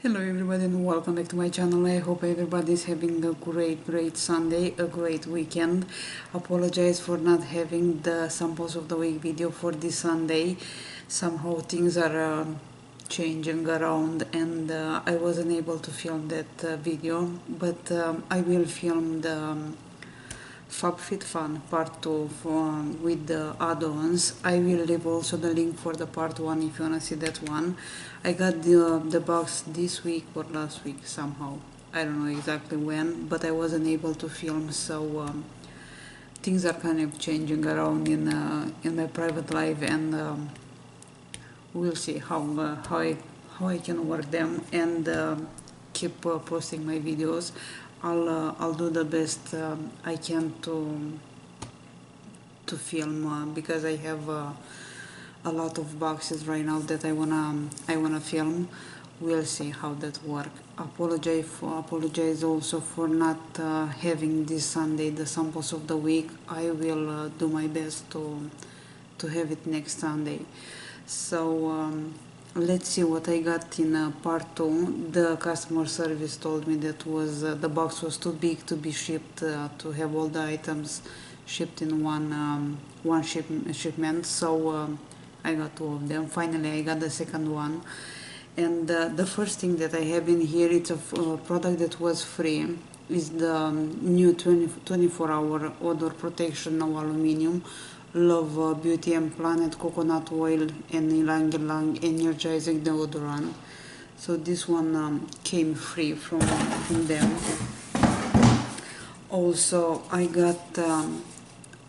Hello everybody and welcome back to my channel. I hope everybody is having a great Sunday, a great weekend. Apologize for not having the samples of the week video for this Sunday. Somehow things are changing around and I wasn't able to film that video, but I will film the Fabfitfun part 2 with the add-ons. I will leave also the link for the part 1 if you wanna see that one. I got the box this week or last week somehow. I don't know exactly when, but I wasn't able to film, so things are kind of changing around in my private life, and we'll see how I can work them and keep posting my videos. I'll do the best I can to film because I have a lot of boxes right now that I wanna film. We'll see how that work. Apologize also for not having this Sunday the samples of the week. I will do my best to have it next Sunday. So let's see what I got in part 2. The customer service told me that the box was too big to be shipped, to have all the items shipped in one shipment. So I got 2 of them. Finally, I got the second one. And the first thing that I have in here, it's a product that was free. Is the new 24-hour odor protection, no aluminum. Love Beauty and Planet coconut oil and ylang ylang energizing deodorant. So this one came free from them. Also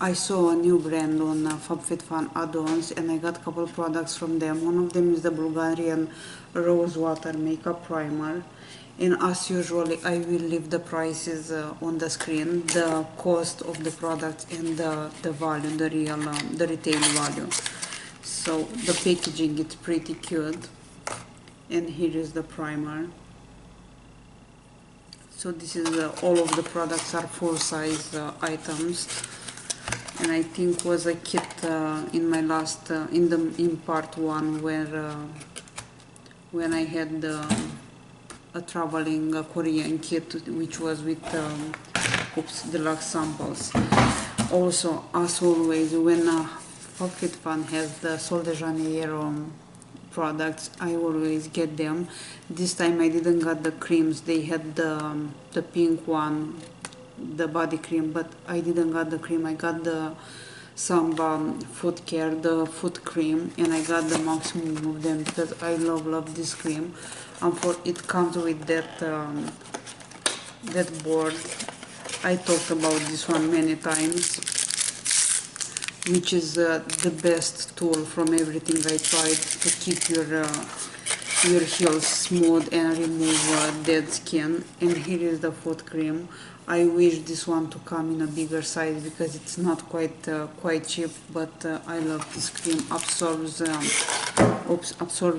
I saw a new brand on Fabfitfun add-ons and I got a couple products from them. One of them is the Bulgarian Rose Water Makeup Primer. And as usual, I will leave the prices on the screen, the cost of the product and the value, the retail value. So the packaging is pretty cute. And here is the primer. So this is all of the products are full-size items. And I think was a kit in my last in part 1 where when I had a traveling Korean kit, which was with deluxe samples. Also, as always, when Fabfitfun has the Sol de Janeiro products, I always get them. This time I didn't get the creams. They had the pink one, the body cream, but I didn't get the cream. I got the some foot care, the foot cream, and I got the maximum of them because I love this cream. And for it comes with that board. I talked about this one many times, which is the best tool from everything I tried to keep your heels smooth and remove dead skin. And here is the foot cream. I wish this one to come in a bigger size because it's not quite cheap, but I love this cream. Absorbs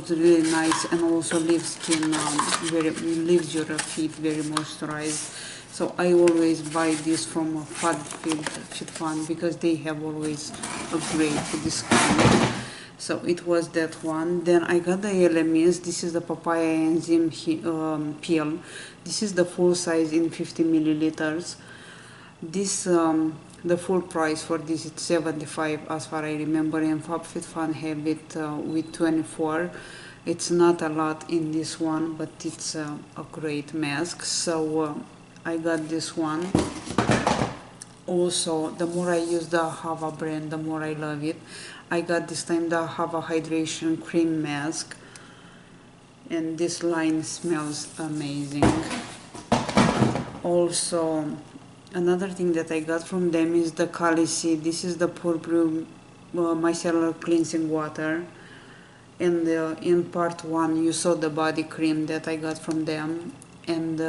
really nice and also leaves leaves your feet very moisturized. So I always buy this from Fabfitfun because they have always a great discount. So it was that one. Then I got the LMS. This is the papaya enzyme peel. This is the full size in 50 milliliters. This the full price for this is 75 as far I remember, and Fabfitfun have it with 24. It's not a lot in this one, but it's a great mask. So I got this one. Also, the more I use the Hava brand, the more I love it. I got this time the Hava Hydration Cream Mask, and this line smells amazing. Also, another thing that I got from them is the Khaleesi. This is the Pure Brew Micellar Cleansing Water. And in part 1 you saw the body cream that I got from them. And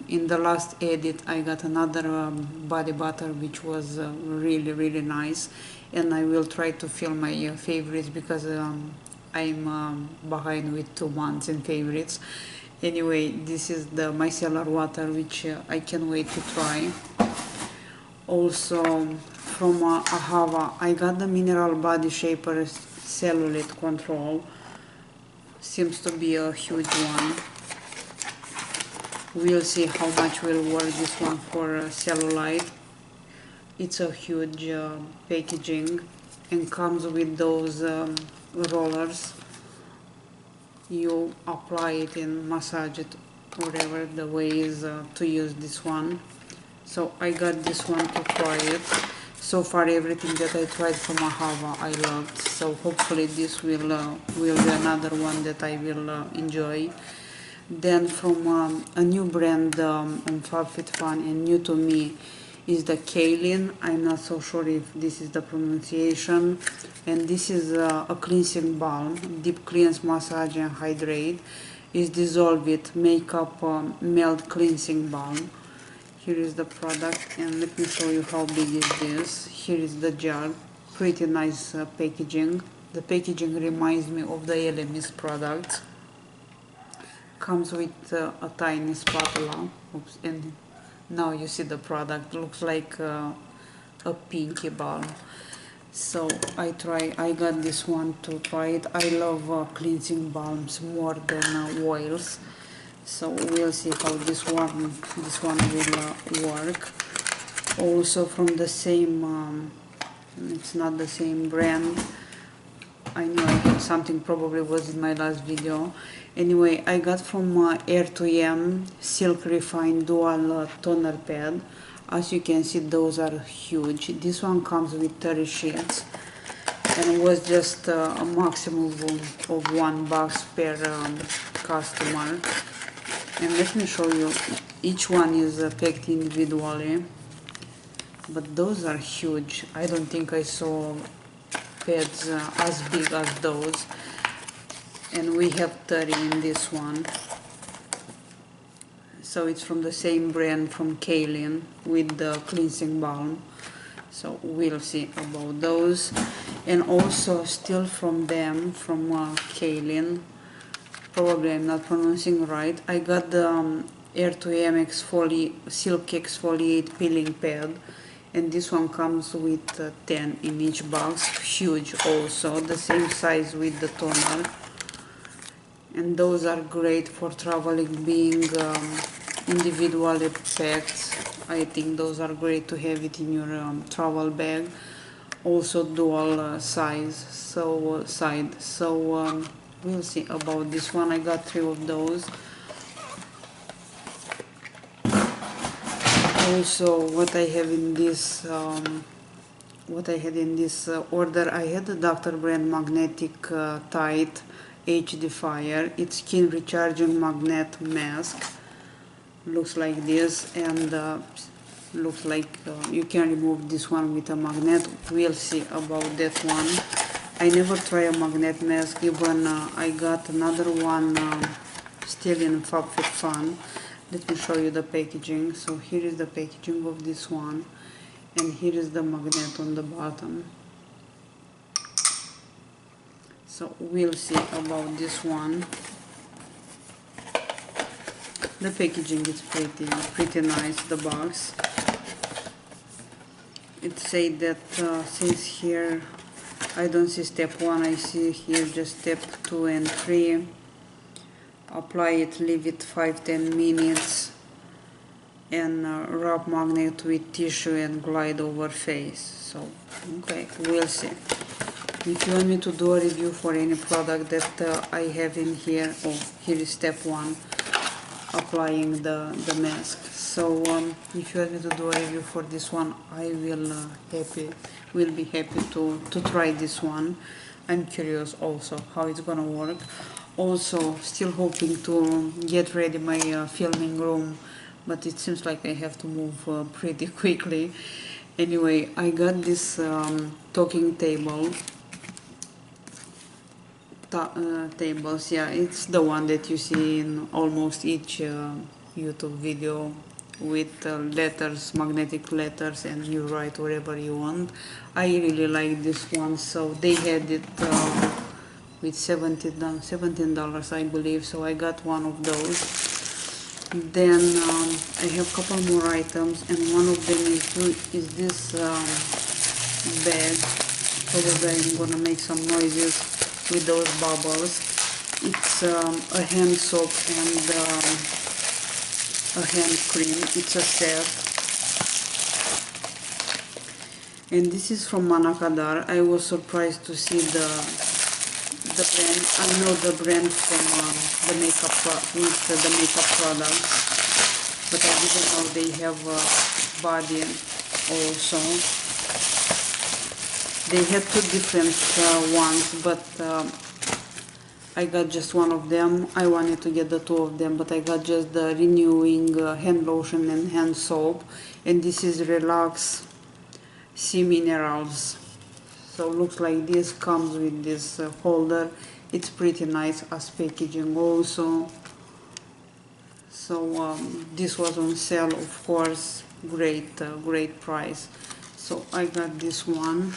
in the last edit I got another body butter which was really nice. And I will try to film my favorites because I'm behind with 2 months in favorites. Anyway, this is the micellar water which I can't wait to try. Also from Ahava I got the Mineral Body Shaper Cellulite Control. Seems to be a huge one. We'll see how much will work this one for cellulite. It's a huge packaging and comes with those rollers. You apply it and massage it, whatever the way is to use this one. So I got this one to try it. So far everything that I tried from Ahava I loved, so hopefully this will be another one that I will enjoy. Then from a new brand on Fabfitfun and new to me is the Kaolin. I'm not so sure if this is the pronunciation. And this is a cleansing balm, deep cleanse, massage and hydrate. Is dissolve it, makeup melt cleansing balm. Here is the product and let me show you how big is this. Here is the jar, pretty nice packaging. The packaging reminds me of the LMS product. Comes with a tiny spatula. Oops, and now you see the product. Looks like a pinky balm. So I got this one to try it. I love cleansing balms more than oils. So we'll see how this one will work. Also from the same, it's not the same brand. I know I had something, probably was in my last video. Anyway, I got from R2M Silk Refined Dual Toner Pad. As you can see, those are huge. This one comes with 30 sheets and it was just a maximum of $1 per customer. And let me show you, each one is packed individually, but those are huge. I don't think I saw pads as big as those. And we have 30 in this one. So it's from the same brand, from Kaolin, with the cleansing balm. So we'll see about those. And also still from them, from Kaolin, probably I'm not pronouncing right, I got the R2M Silk Exfoliate Peeling Pad. And this one comes with 10 in each box, huge also, the same size with the toner. And those are great for traveling, being individually packed. I think those are great to have it in your travel bag. Also dual size, so we'll see about this one. I got 3 of those. Also, what I have in this, order, I had the Dr. Brand Magnetic Tight HD Fire. It's skin recharging magnet mask. Looks like this, and looks like you can remove this one with a magnet. We'll see about that one. I never try a magnet mask. Even I got another one still in Fabfitfun. Let me show you the packaging. So here is the packaging of this one, and here is the magnet on the bottom. So we'll see about this one. The packaging is pretty nice, the box. It says that since here I don't see step 1, I see here just step 2 and 3. Apply it, leave it 5-10 minutes, and rub magnet with tissue and glide over face. So okay, we'll see. If you want me to do a review for any product that I have in here, here is step 1, applying the mask. So if you want me to do a review for this one, I will be happy to try this one. I'm curious also how it's gonna work. Also still hoping to get ready my filming room, but it seems like I have to move pretty quickly. Anyway, I got this talking tables. Yeah, it's the one that you see in almost each YouTube video, with letters, magnetic letters, and you write wherever you want. I really like this one. So they had it with $17, I believe, so I got one of those. Then I have a couple more items, and one of them is this bag. Probably I'm gonna make some noises with those bubbles. It's a hand soap and a hand cream. It's a set, and this is from Manakadar. I was surprised to see the brand. I know the brand from the makeup with the makeup products, but I didn't know they have a body also. They had two different ones, but I got just one of them. I wanted to get the two of them, but I got just the renewing hand lotion and hand soap, and this is Relax Sea Minerals. So looks like this, comes with this holder. It's pretty nice as packaging also. So this was on sale, of course. Great price. So I got this one,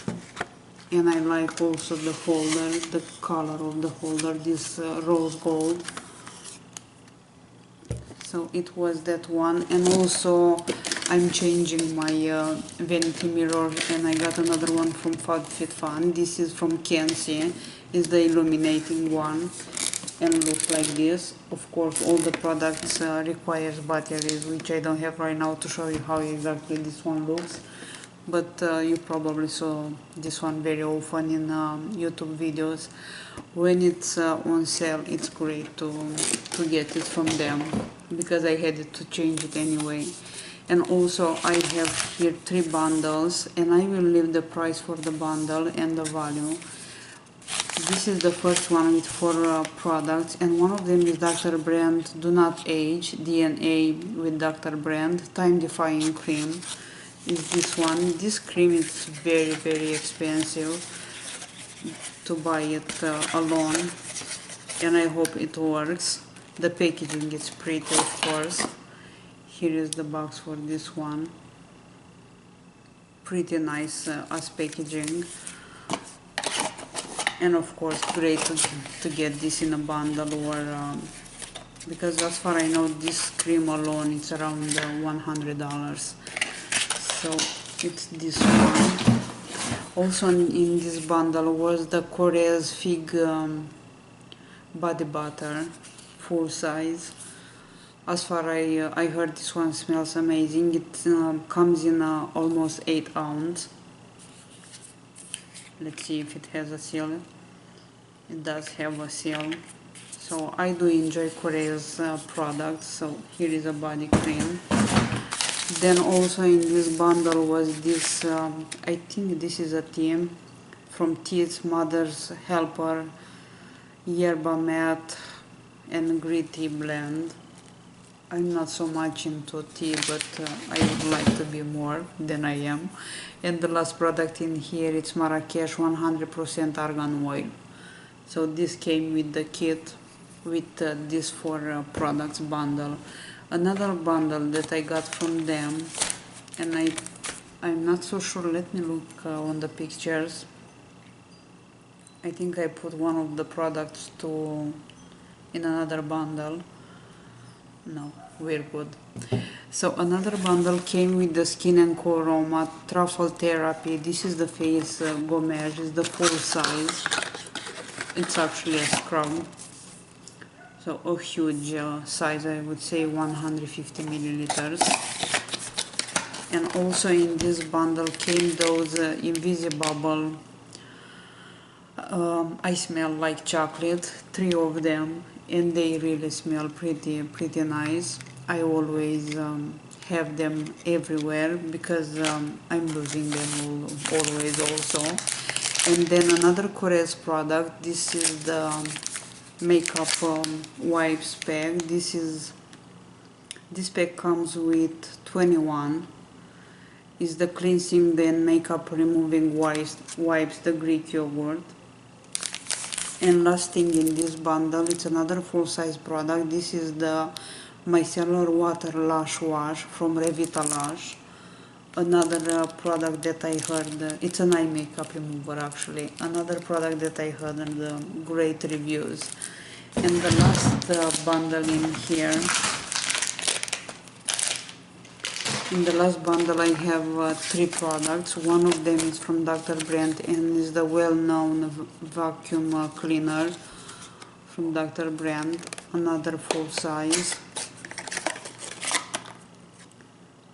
and I like also the holder, the color of the holder, this rose gold. So it was that one, and also I'm changing my vanity mirror, and I got another one from Fabfitfun. This is from Kenzie. It's the illuminating one, and looks like this. Of course, all the products requires batteries, which I don't have right now to show you how exactly this one looks. But you probably saw this one very often in YouTube videos. When it's on sale, it's great to get it from them, because I had it to change it anyway. And also I have here 3 bundles, and I will leave the price for the bundle and the value. This is the first one with 4 products, and one of them is Dr. Brand Do Not Age DNA with Dr. Brand Time Defying Cream. Is this one. This cream is very expensive to buy it alone, and I hope it works. The packaging is pretty, of course. Here is the box for this one. Pretty nice as packaging, and of course great to get this in a bundle, or because as far I know this cream alone it's around $100. So it's this one. Also in this bundle was the Korea's Fig body butter, full size. As far I heard, this one smells amazing. It comes in almost 8 ounce. Let's see if it has a seal. It does have a seal. So I do enjoy Korea's products. So here is a body cream. Then also in this bundle was this, I think this is a tea from Tea's Mother's Helper Yerba Mate and Green Tea Blend. I'm not so much into tea, but I would like to be more than I am. And the last product in here, it's Marrakesh 100% argan oil. So this came with the kit with these 4 products bundle. Another bundle that I got from them, and I'm not so sure, let me look on the pictures. I think I put one of the products in another bundle. No, we're good. So another bundle came with the Skin & Co Aroma Truffle Therapy. This is the face gommage, it's the full size. It's actually a scrub. So a huge size, I would say 150 milliliters. And also in this bundle came those Invisibubble I smell like chocolate, 3 of them, and they really smell pretty nice. I always have them everywhere because I'm using them always also. And then another Korea's product, this is the makeup wipes pack. This pack comes with 21. Is the cleansing and makeup removing wipes, the Greek yogurt. And last thing in this bundle, it's another full-size product. This is the Micellar Water Lash Wash from Revita Lash. Another product that I heard, it's an eye makeup remover actually. Another product that I heard great reviews. And the last bundle in here, in the last bundle I have 3 products. One of them is from Dr. Brand and is the well-known vacuum cleaner from Dr. Brand. Another full size.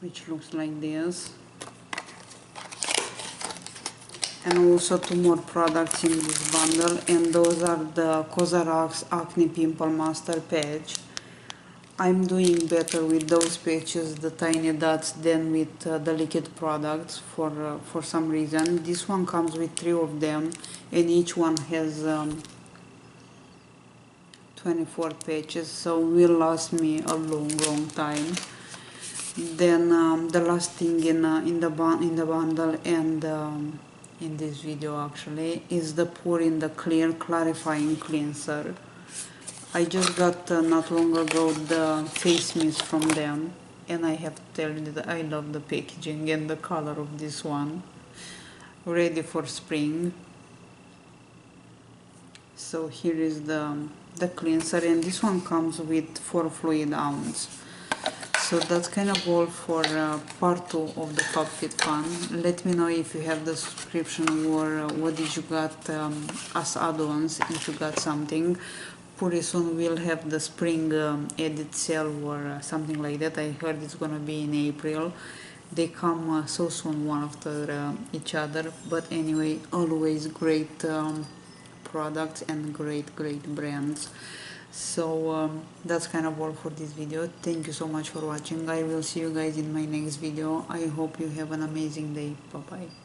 which looks like this, and also 2 more products in this bundle, and those are the Cosrx Acne Pimple Master Patch. I'm doing better with those patches, the tiny dots, than with the liquid products for some reason. This one comes with 3 of them, and each one has 24 patches, so will last me a long time. Then the last thing in the bundle and in this video actually is the Pour in the Clear Clarifying Cleanser. I just got not long ago the face mist from them, and I have to tell you that I love the packaging and the color of this one. Ready for spring. So here is the cleanser, and this one comes with 4 fluid ounce. So that's kind of all for part 2 of the Fabfitfun. Let me know if you have the subscription or what did you got as add-ons, if you got something. Pretty soon we'll have the spring edit sale or something like that. I heard it's gonna be in April. They come so soon, one after each other. But anyway, always great products and great brands. So that's kind of all for this video. Thank you so much for watching. I will see you guys in my next video. I hope you have an amazing day. Bye bye.